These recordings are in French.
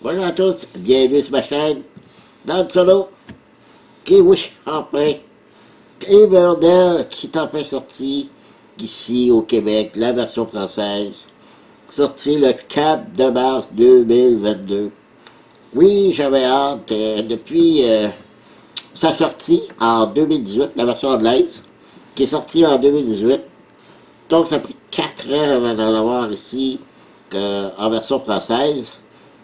Bonjour à tous, bienvenue sur ma chaîne. Dans le solo, qui oui, enfin, Riverdale qui est enfin sorti ici au Québec, la version française, sorti le 4 de mars 2022. Oui, j'avais hâte, depuis sa sortie en 2018, la version anglaise, qui est sortie en 2018. Donc ça a pris 4 ans avant d'en avoir ici en version française.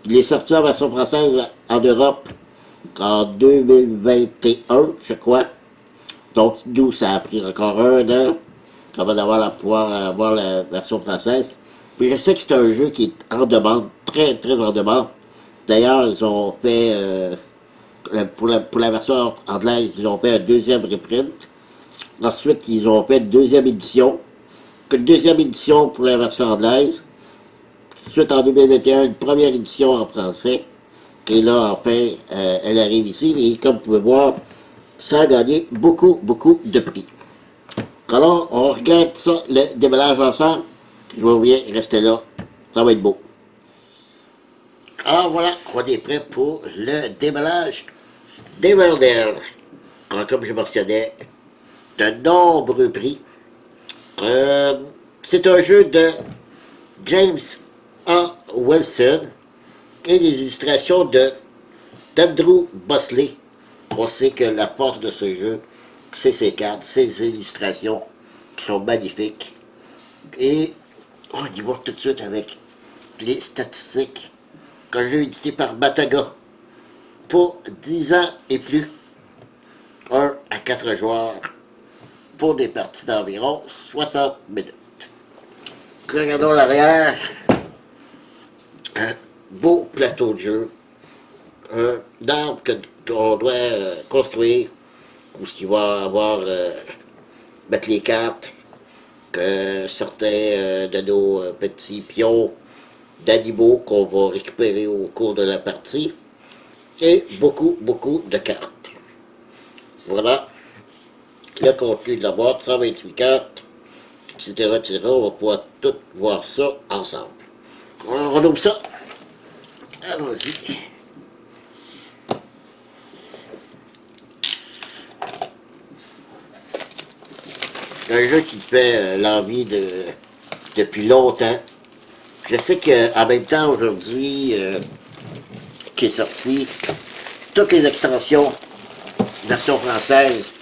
Il est sorti en version française en Europe en 2021, je crois. Donc, d'où ça a pris encore un an avant pouvoir avoir la version française. Puis je sais que c'est un jeu qui est en demande, très très en demande. D'ailleurs, ils ont fait, pour la version anglaise, ils ont fait un deuxième reprint. Ensuite, ils ont fait une deuxième édition. Une deuxième édition pour la version anglaise. Ensuite, en 2021, une première édition en français. Et là, enfin, elle arrive ici. Et comme vous pouvez voir, ça a gagné beaucoup, beaucoup de prix. Alors, on regarde ça, le déballage ensemble. Je vous reviens, restez là. Ça va être beau. Alors voilà, on est prêt pour le déballage d'Everdell. Comme je mentionnais, de nombreux prix. C'est un jeu de James A. Wilson et des illustrations d'Andrew Bosley. On sait que la force de ce jeu, c'est ses cartes, ses illustrations qui sont magnifiques. Et on y va tout de suite avec les statistiques. Un jeu édité par Bataga pour 10 ans et plus. 1 à 4 joueurs pour des parties d'environ 60 minutes. Regardons l'arrière. Un beau plateau de jeu. Un arbre qu'on doit construire, où il va avoir mettre les cartes, que certains de nos petits pions d'animaux qu'on va récupérer au cours de la partie, et beaucoup, beaucoup de cartes. Voilà le contenu de la boîte, 128 cartes, etc., etc. On va pouvoir tout voir ça ensemble. On ouvre ça. Allons-y. Un jeu qui me fait l'envie depuis longtemps. Je sais qu'en même temps, aujourd'hui, qui est sorti, toutes les extensions version française,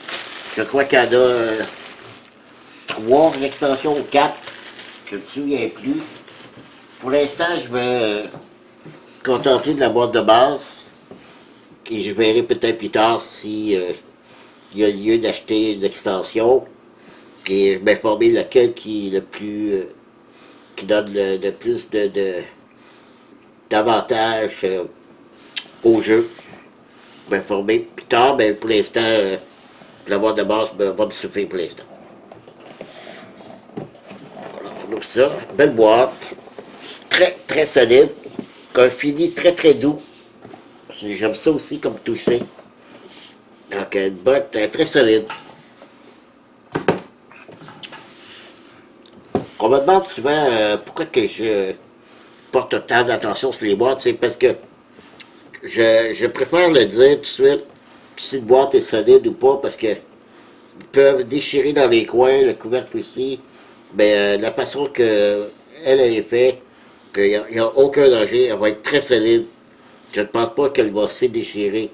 je crois qu'il y en a 3 extensions ou 4, je ne me souviens plus. Pour l'instant, je vais contenter de la boîte de base, et je verrai peut-être plus tard si il y a lieu d'acheter une extension, et je vais m'informer lequel qui est le plus... qui donne le plus d'avantages au jeu. M'informer plus tard, mais pour l'instant, la boîte de base va me suffire pour l'instant. Voilà, on ouvre ça. Belle boîte. Très, très solide. Un fini très, très doux. J'aime ça aussi comme toucher. Donc, une boîte très solide. On me demande souvent pourquoi que je porte tant d'attention sur les boîtes, c'est parce que je préfère le dire tout de suite si une boîte est solide ou pas, parce que ils peuvent déchirer dans les coins, le couvercle aussi, mais la façon que elle est faite, qu'il n'y a aucun danger, elle va être très solide. Je ne pense pas qu'elle va se déchirer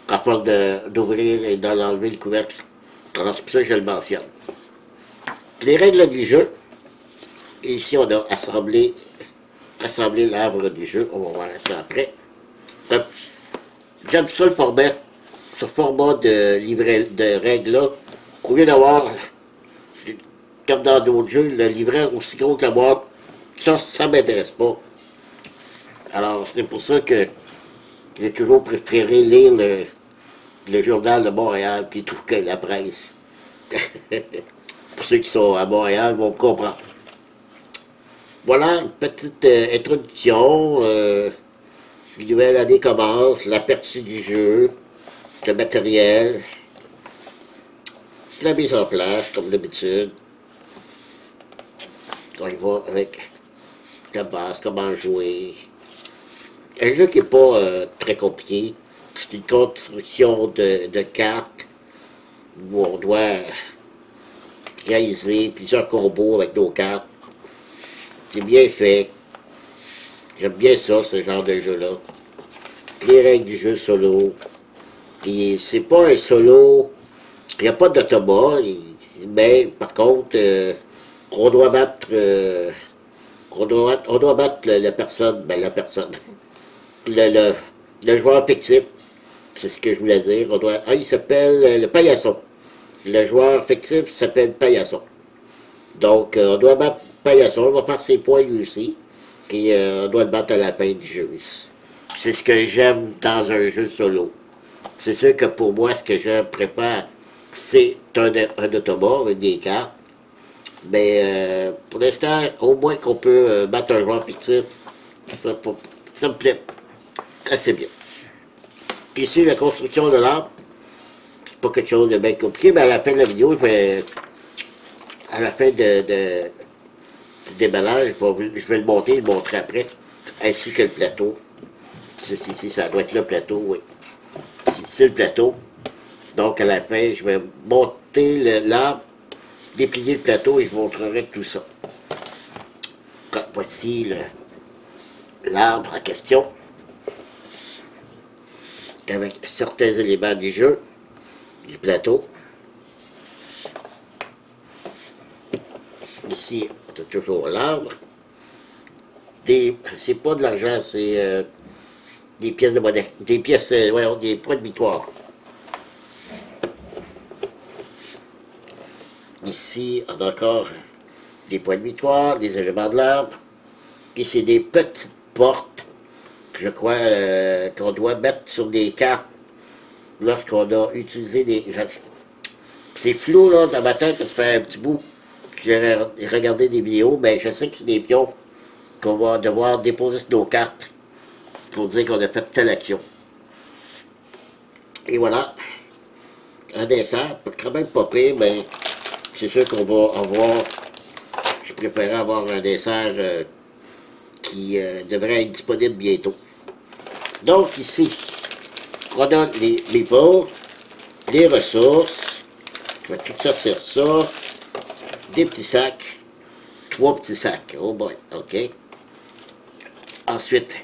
à force d'ouvrir et d'enlever le couvercle. Alors c'est pour ça que je le mentionne. Les règles du jeu. Et ici, on a assemblé l'arbre du jeu. On va voir ça après. J'aime ça le format, ce format de livret de règles-là. Au lieu d'avoir, comme dans d'autres jeux, le livret aussi gros que la boîte, ça ne m'intéresse pas. Alors, c'est pour ça que j'ai toujours préféré lire le journal de Montréal plutôt que la presse. Pour ceux qui sont à Montréal vont comprendre. Voilà une petite introduction. Une nouvelle année commence, l'aperçu du jeu, le matériel, la mise en place, comme d'habitude. On y va avec la base, comment jouer, Un jeu qui n'est pas très compliqué. C'est une construction de cartes où on doit réaliser plusieurs combos avec nos cartes. C'est bien fait. J'aime bien ça, ce genre de jeu-là. Les règles du jeu solo. Et c'est pas un solo. Il n'y a pas d'automat. Mais par contre, on doit battre. On doit battre la personne. Ben la personne. Le, le, le joueur fictif. C'est ce que je voulais dire. Il s'appelle le paillasson. Le joueur fictif s'appelle paillasson. Donc, on doit battre paillasson. On va faire ses points lui aussi. Et on doit le battre à la fin du jeu. C'est ce que j'aime dans un jeu solo. C'est sûr que pour moi, ce que je préfère, c'est un automat avec des cartes. Mais pour l'instant, au moins qu'on peut battre un joueur fictif, ça me plaît assez bien. Ici, la construction de l'arbre, c'est pas quelque chose de bien compliqué, mais à la fin de la vidéo, à la fin du déballage, je vais le monter, le montrer après, ainsi que le plateau. Ici, ça doit être le plateau, oui. C'est le plateau. Donc, à la fin, je vais monter l'arbre, déplier le plateau et je vous montrerai tout ça. Voici l'arbre en question, avec certains éléments du jeu, du plateau. Ici, on a toujours l'arbre. C'est pas de l'argent, c'est des pièces de monnaie. Des pièces, ouais, des points de victoire. Ici, on a encore des points de victoire, des éléments de l'arbre. Et c'est des petites portes, je crois, qu'on doit mettre sur des cartes lorsqu'on a utilisé des... C'est flou, là, dans ma tête, ça fait un petit bout que j'ai regardé des vidéos, mais je sais que c'est des pions qu'on va devoir déposer sur nos cartes pour dire qu'on a fait telle action. Et voilà, un dessert, quand même pas pire, mais c'est sûr qu'on va avoir... Je préférais avoir un dessert qui devrait être disponible bientôt. Donc ici, on a les pots, les ressources, je vais tout sortir ça, des petits sacs, 3 petits sacs, oh boy, ok. Ensuite,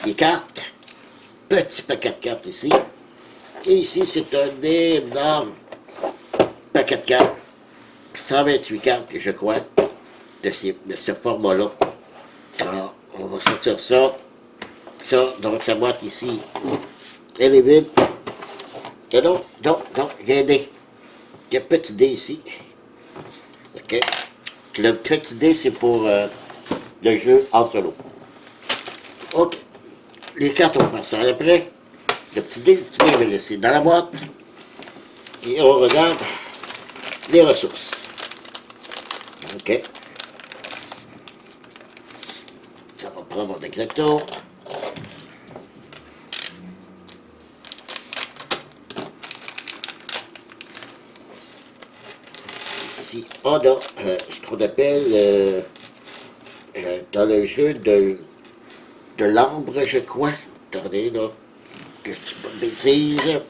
les cartes, petit paquet de cartes ici, et ici c'est un énorme paquet de cartes, 128 cartes, je crois, de ce format-là. Alors, on va sortir ça, donc sa boîte ici, elle est vide. Et donc, il y a un dé. Il y a un petit dé ici. OK. Le petit dé, c'est pour le jeu en solo. OK. Les cartes, on va faire ça après. Le petit dé, je vais le laisser dans la boîte. Et on regarde les ressources. OK. Ça va prendre mon exacto. Ici, on a ce qu'on appelle dans le jeu de l'ambre, je crois. Attendez, là, que je dis pas de bêtises.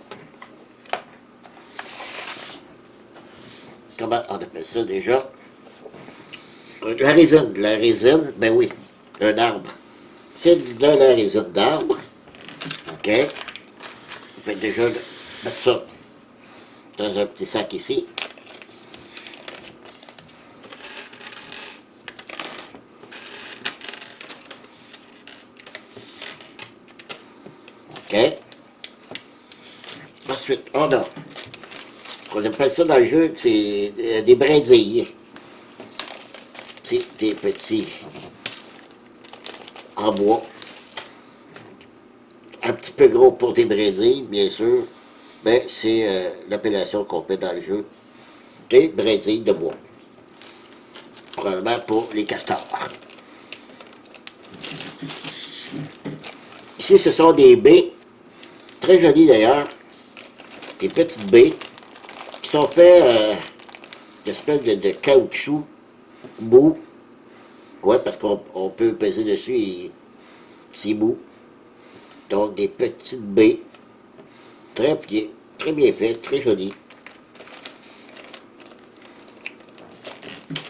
Comment on appelle ça déjà? La résine, ben oui, un arbre. C'est de la résine d'arbre. OK. On peut déjà mettre ça dans un petit sac ici. OK. Ensuite, on appelle ça dans le jeu, c'est des brindilles. C'est des petits en bois. Un petit peu gros pour des brindilles, bien sûr, mais c'est l'appellation qu'on fait dans le jeu. Des brindilles de bois. Probablement pour les castors. Ici, ce sont des baies, très jolies d'ailleurs, des petites baies, qui sont faites d'espèces de caoutchouc mou. Ouais, parce qu'on peut peser dessus et c'est mou. Donc, des petites baies. Très bien faites, très jolies.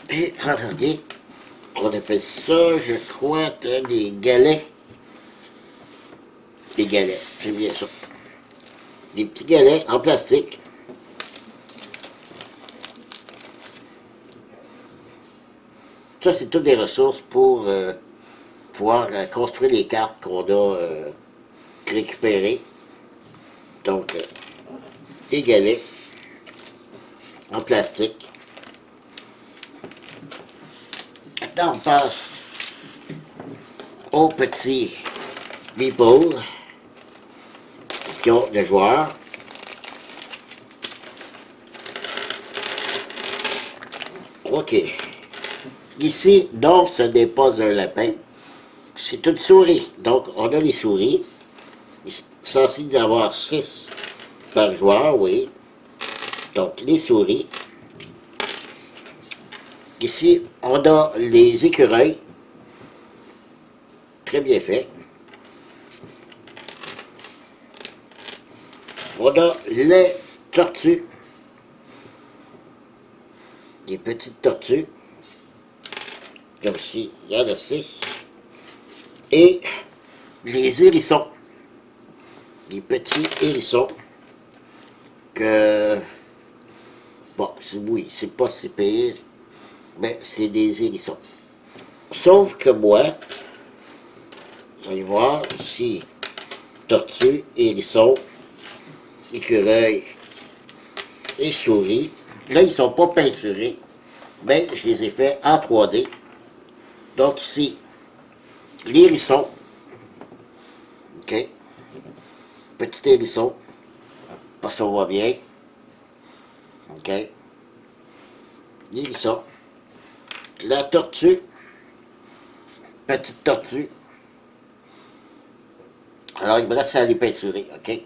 Et regardez, on appelle ça, je crois, des galets. Des galets, c'est bien ça. Des petits galets en plastique. Ça, c'est toutes des ressources pour pouvoir construire les cartes qu'on a récupérées. Donc, des galets en plastique. Maintenant, on passe aux petits meeples qui ont des joueurs. OK. Ici, non, ce n'est pas un lapin. C'est une souris. Donc, on a les souris. Il est censé y avoir 6 par joueur, oui. Donc, les souris. Ici, on a les écureuils. Très bien fait. On a les tortues. Des petites tortues. Comme ici, il y en a 6. Et les hérissons. Les petits hérissons. Que... Bon, oui, c'est pas si pire. Mais c'est des hérissons. Sauf que moi, vous allez voir, ici, tortue, hérisson, écureuil et souris. Là, ils ne sont pas peinturés, mais je les ai faits en 3D. Donc ici, l'hérisson. OK. Petit hérisson. Pas ça va bien. OK. L'hérisson. La tortue. Petite tortue. Alors, il me reste à les peinturer, OK?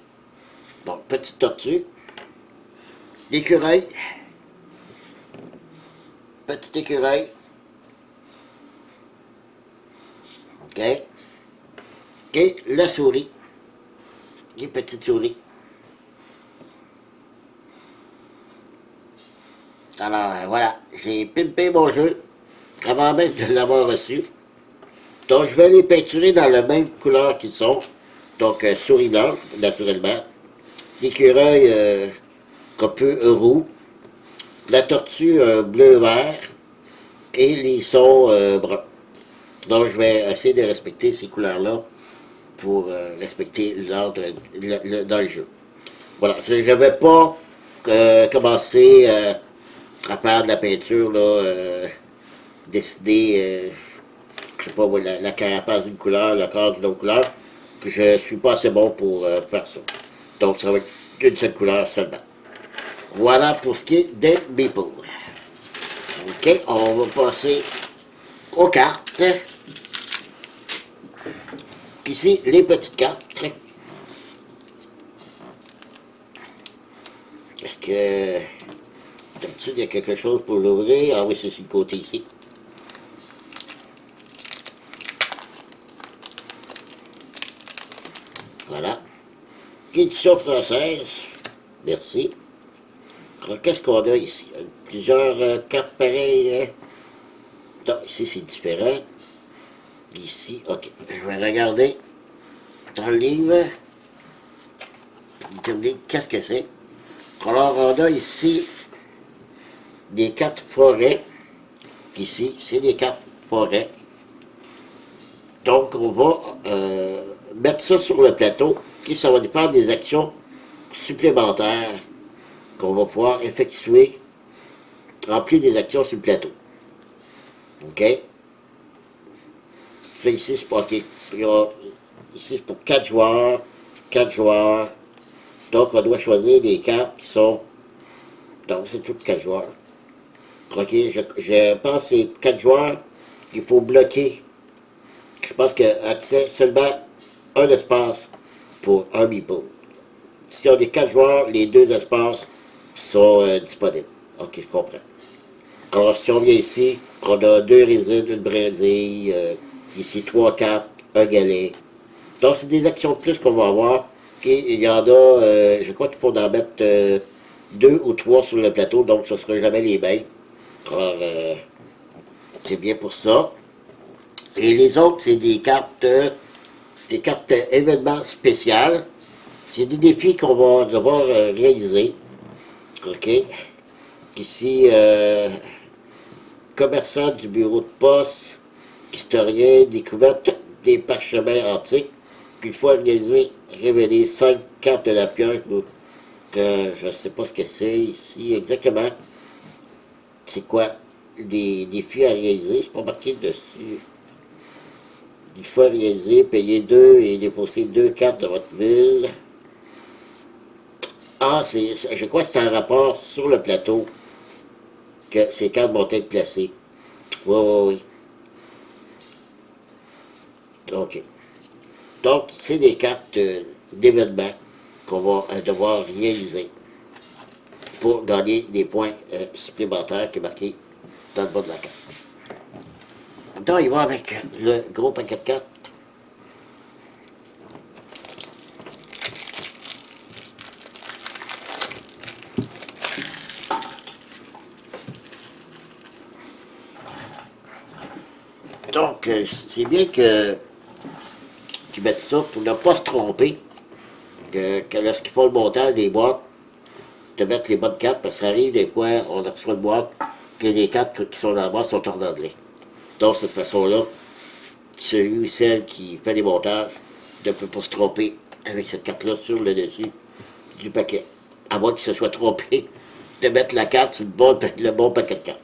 Donc, petite tortue. L'écureuil. Petit écureuil. OK? Et la souris. Les petites souris. Alors, voilà. J'ai pimpé mon jeu avant même de l'avoir reçu. Donc, je vais les peinturer dans la même couleur qu'ils sont. Donc, souris blanche, naturellement. L'écureuil, un peu roux. La tortue, bleu-vert. Et les sons bruns. Donc, je vais essayer de respecter ces couleurs-là pour respecter l'ordre dans le jeu. Voilà. Je ne vais pas commencer à faire de la peinture, là, décider, je sais pas, la carapace d'une couleur, le corps d'une autre couleur, que je ne suis pas assez bon pour faire ça. Donc, ça va être une seule couleur seulement. Voilà pour ce qui est des meeples. OK, on va passer aux cartes. Ici, les petites cartes. Est-ce que... D'habitude, il y a quelque chose pour l'ouvrir? Ah oui, c'est sur le côté ici. Voilà. Édition française. Merci. Alors, qu'est-ce qu'on a ici? Plusieurs cartes pareilles. Hein? Non, ici, c'est différent. Ici, OK. Je vais regarder dans le livre. Déterminer qu'est-ce que c'est. Alors, on a ici des cartes forêt. Ici, c'est des cartes forêt. Donc, on va mettre ça sur le plateau. Et ça va dépendre des actions supplémentaires qu'on va pouvoir effectuer en plus des actions sur le plateau. OK? Ça ici, c'est pour, ici, c'est pour 4 joueurs. 4 joueurs. Donc, on doit choisir des cartes qui sont... Donc, c'est tout 4 joueurs. OK, je pense que c'est 4 joueurs. Il faut bloquer. Je pense qu'il y a accès seulement un espace pour un meeple. Si on a des 4 joueurs, les 2 espaces sont disponibles. OK, je comprends. Alors, si on vient ici, on a 2 résines, une brindille, ici 3 cartes, un galet. Donc, c'est des actions de plus qu'on va avoir. Et il y en a, je crois qu'il faut en mettre deux ou trois sur le plateau, donc ce ne sera jamais les mêmes. Alors, c'est bien pour ça. Et les autres, c'est des cartes événements spéciales. C'est des défis qu'on va devoir réaliser. OK. Ici, commerçant du bureau de poste, historien, découverte des parchemins antiques. Une fois organisé, révéler 5 cartes de la pioche, que je ne sais pas ce que c'est ici exactement. C'est quoi? Des défis à réaliser, c'est pas marqué dessus. Il faut réaliser, payer 2 et déposer 2 cartes de votre ville. Ah, je crois que c'est un rapport sur le plateau que ces cartes vont être placées. Oui, oui, oui. OK. Donc, c'est des cartes d'événements qu'on va devoir réaliser pour gagner des points supplémentaires qui est marqué dans le bas de la carte. Donc, il va avec le gros paquet de cartes. Donc, c'est bien que tu mettes ça pour ne pas se tromper, que lorsqu'ils font le montage des boîtes, de mettre les bonnes cartes, parce que ça arrive des fois, on reçoit une boîte, que les cartes qui sont dans la boîte sont en anglais. Donc, de cette façon-là, celui ou celle qui fait les montages ne peut pas se tromper avec cette carte-là sur le dessus du paquet. À moins qu'il se soit trompé de mettre la carte sur le bon paquet de cartes.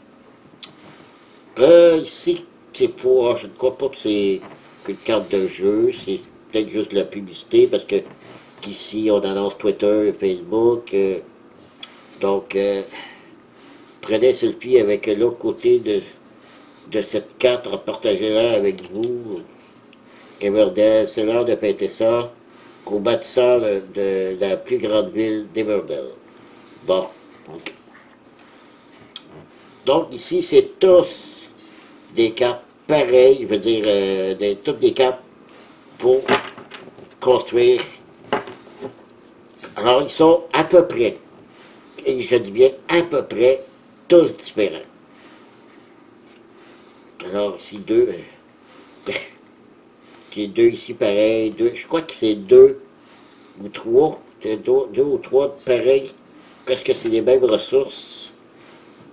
Ici, c'est pas, je ne crois pas que c'est une carte de jeu, c'est peut-être juste de la publicité, parce que ici, on annonce Twitter et Facebook. Donc, prenez un selfie avec l'autre côté de cette carte, partagez-la avec vous. Everdell, c'est l'heure de fêter ça qu'au bâtisseur de la plus grande ville d'Everdell. Bon, donc ici, c'est tous des cartes pareilles, je veux dire, toutes des cartes pour construire. Alors, ils sont à peu près, et je dis bien à peu près, tous différents. Alors, ici, deux, j'ai deux ici pareils, je crois que c'est deux ou trois, deux ou trois pareils, parce que c'est les mêmes ressources,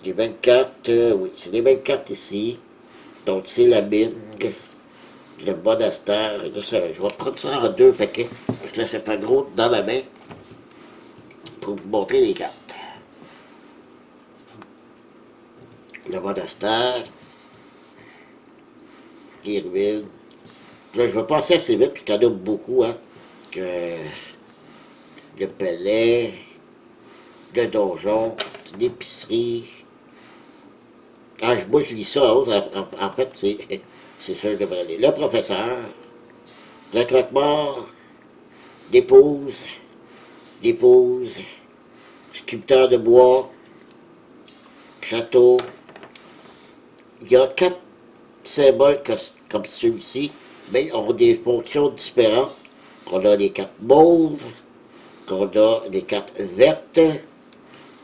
les mêmes cartes, oui, c'est les mêmes cartes ici. Donc, c'est la mine, le monastère, je vais prendre ça en deux paquets, parce que là, c'est pas gros dans ma main, pour vous montrer les cartes. Le monastère, les ruines. Là, je vais passer assez vite, parce qu'il y en a beaucoup, hein. Que le palais, le donjon, l'épicerie. Ah, moi, je lis ça en fait, c'est ça que je devrais lire. Le professeur, le croque-mort, l'épouse, sculpteur de bois, château. Il y a 4 symboles comme celui-ci, mais ils ont des fonctions différentes. On a des cartes mauves, qu'on a des cartes vertes,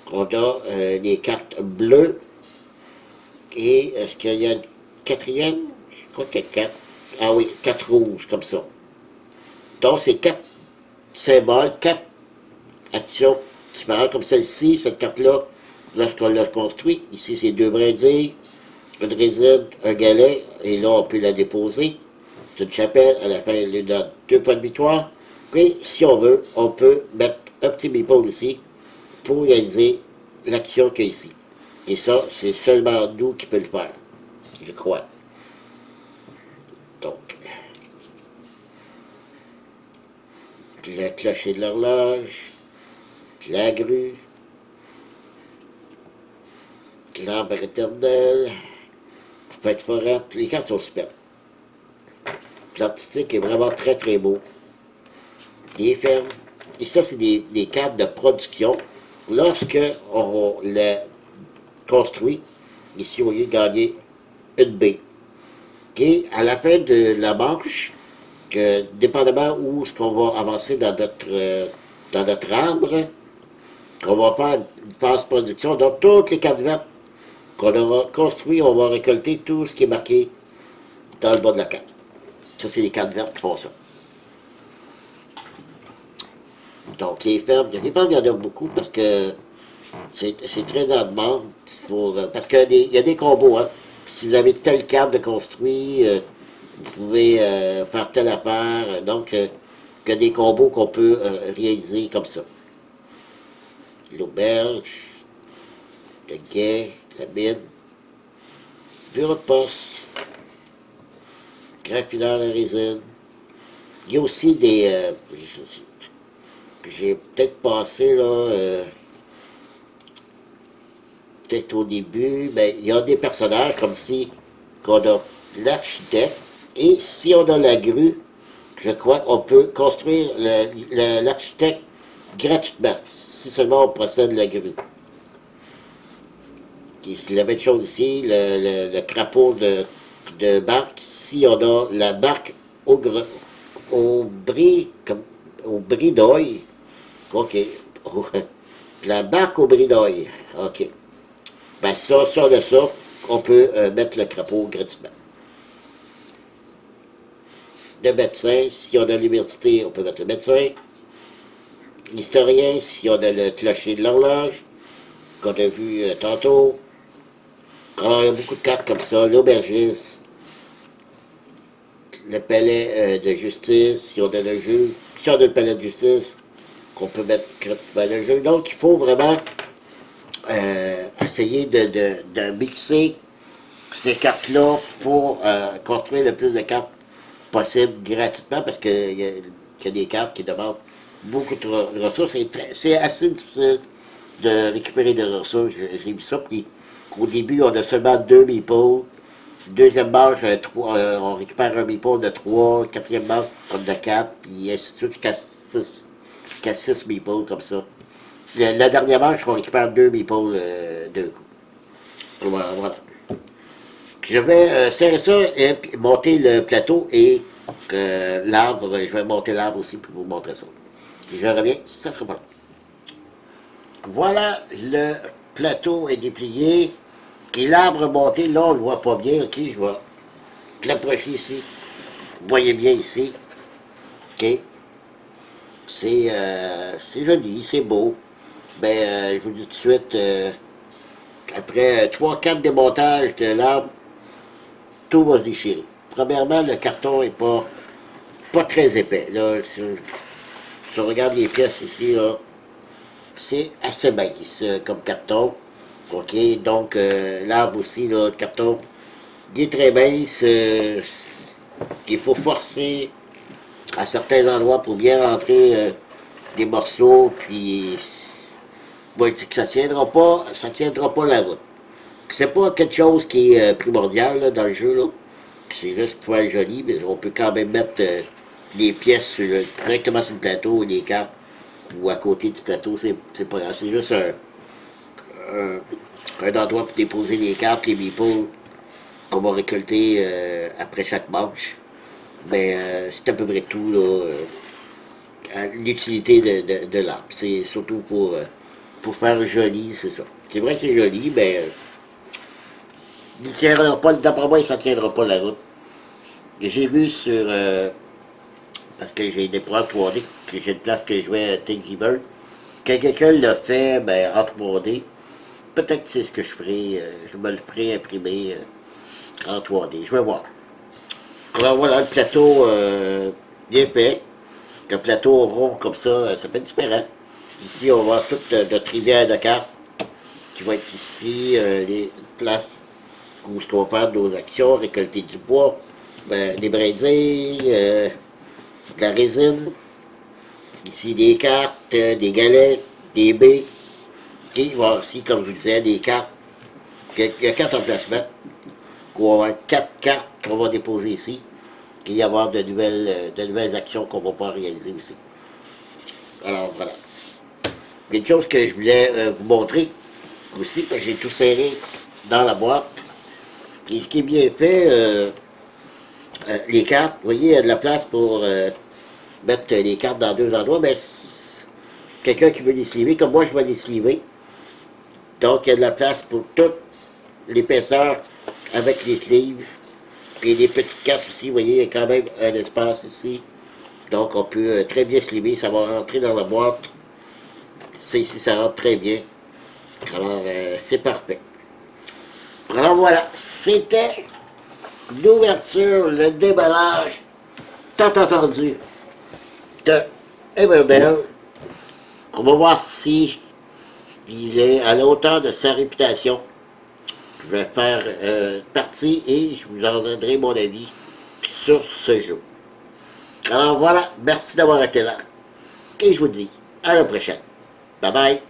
qu'on a des cartes bleues. Et est-ce qu'il y a une quatrième? Je crois qu'il y a 4. Ah oui, 4 rouges, comme ça. Donc, c'est 4 symboles, 4 actions différentes, comme celle-ci, cette carte-là, lorsqu'on l'a construite. Ici, c'est 2 brindilles, une résine, un galet, et là, on peut la déposer. C'est une chapelle, à la fin, elle lui donne 2 points de victoire. Et si on veut, on peut mettre un petit meeple ici pour réaliser l'action qu'il y a ici. Et ça, c'est seulement nous qui peut le faire, je crois. Donc, le clocher de l'horloge, la grue, l'arbre éternel, fête forêt, les cartes sont super. L'artistique est vraiment très très beau. Les fermes. Et ça, c'est des cartes de production. Lorsque on l'a construit, ici, au lieu de gagner une baie. Et à la fin de la manche, que, dépendamment où ce qu'on va avancer dans notre arbre, on va faire une phase production. Donc, toutes les cartes vertes qu'on aura construites, on va récolter tout ce qui est marqué dans le bas de la carte. Ça, c'est les cartes vertes qui font ça. Donc, les fermes, il y en a beaucoup parce que c'est très en demande. Parce qu'il y a des combos, hein. Si vous avez telle carte de construit, vous pouvez faire telle affaire. Donc, il y a des combos qu'on peut réaliser comme ça. L'auberge, le guet, la mine, bureau de poste, raffineur de résine. Il y a aussi des... j'ai peut-être passé, là, peut-être au début, mais il y a des personnages comme si qu'on a l'architecte, et si on a la grue, je crois qu'on peut construire l'architecte gratuitement, si seulement on possède la grue. C'est la même chose ici, le crapaud de barque, si on a la barque au bris d'oeil, ok, la barque au bris d'oeil, ok. Ben ça, si on a ça, on peut mettre le crapaud gratuitement. Le médecin, si on a l'université, on peut mettre le médecin. L'historien, si on a le clocher de l'horloge, qu'on a vu tantôt. Alors, il y a beaucoup de cartes comme ça. L'aubergiste, le palais de justice, si on a le juge, si on a le palais de justice, qu'on peut mettre gratuitement le jeu. Donc, il faut vraiment essayer de mixer ces cartes-là pour construire le plus de cartes possible gratuitement, parce qu'il y a des cartes qui demandent beaucoup de ressources. C'est assez difficile de récupérer des ressources. J'ai vu ça, puis au début, on a seulement 2 meeples. Deuxième manche, on récupère un meeple de 3. Quatrième manche, comme de 4, puis ainsi de suite jusqu'à 6 meeples, comme ça. La dernière manche, on récupère 2 meeples de coup. Voilà. Je vais serrer ça et puis monter le plateau et l'arbre. Je vais monter l'arbre aussi pour vous montrer ça. Et je reviens, ça sera pas long. Voilà, le plateau est déplié. Et l'arbre monté, là, on le voit pas bien. Ok, je vais l'approcher ici. Vous voyez bien ici. Ok. C'est joli, c'est beau. Ben, je vous dis tout de suite, après 3-4 démontages de l'arbre, tout va se déchirer. Premièrement, le carton est pas très épais. Là, si on regarde les pièces ici, là, c'est assez mince comme carton. OK, donc l'arbre aussi, là, le carton, il est très mince. Il faut forcer à certains endroits pour bien rentrer des morceaux, puis moi je dis que ça tiendra pas la route. C'est pas quelque chose qui est primordial là, dans le jeu, là. C'est juste pour être joli, mais on peut quand même mettre des pièces directement sur le plateau, des cartes, ou à côté du plateau, c'est pas grave. C'est juste un endroit pour déposer les cartes, les meeples qu'on va récolter après chaque manche. Mais c'est à peu près tout, là, l'utilité de l'arbre. C'est surtout pour faire joli, c'est ça. C'est vrai que c'est joli, mais il tiendra pas, d'après moi, ça ne tiendra pas la route. J'ai vu sur, parce que j'ai des programmes 3D, que j'ai une place que je vais à Thingiverse, quand quelqu'un l'a fait, ben, en 3D, peut-être que c'est ce que je ferai, je me le ferai imprimer en 3D, je vais voir. Alors voilà, le plateau bien fait, le plateau rond comme ça fait différent. Ici, on va voir toute notre rivière de cartes qui va être ici, les places où je dois faire nos actions, récolter du bois, des brindilles, de la résine, ici des cartes, des galets, des baies, et il va y avoir aussi, comme je vous disais, des cartes, il y a 4 emplacements, on va avoir 4 cartes qu'on va déposer ici, et il va y avoir de nouvelles actions qu'on va pouvoir réaliser aussi. Alors voilà. Une chose que je voulais vous montrer aussi, parce que j'ai tout serré dans la boîte. Et ce qui est bien fait, les cartes, vous voyez, il y a de la place pour mettre les cartes dans deux endroits, mais quelqu'un qui veut les sliver, comme moi je vais les sliver. Donc il y a de la place pour toute l'épaisseur avec les sleeves. Et les petites cartes ici, vous voyez, il y a quand même un espace ici. Donc on peut très bien sliver, ça va rentrer dans la boîte. Ça ici, ça rentre très bien. Alors c'est parfait. Alors voilà, c'était l'ouverture, le déballage tant attendu de Emmerdale. On va voir si il est à la hauteur de sa réputation. Je vais faire une partie et je vous en donnerai mon avis sur ce jeu. Alors voilà, merci d'avoir été là. Et je vous dis à la prochaine. Bye bye.